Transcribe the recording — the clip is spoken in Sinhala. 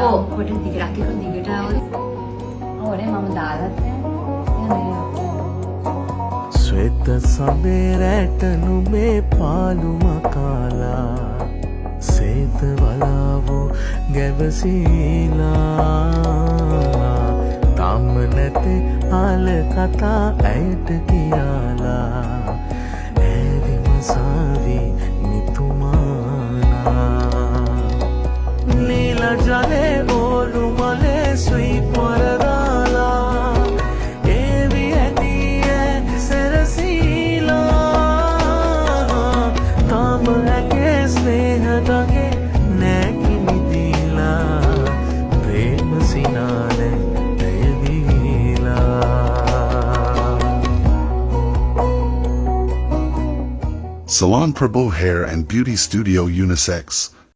ඔව් කොට දිගට අකික දිගට ඕනේ මම දාලත් ශ්වේත සබේරට නුඹේ පාළුම කාලා සේත වලාවෝ ගැවසීලා තාම නැති ආල කතා ඇයට කියාලා ඇවිම සාවි නිතුමානා නීල ජලේ ඕලු මලේ සුයි පොරදාලා ඒවි ඇතිය සැරසීලා තාම ඇගේ ස්නේහදගේ නැකිමිදීලා ප්‍රේම සිනානේ Salon Prabhu Hair and Beauty Studio Unisex.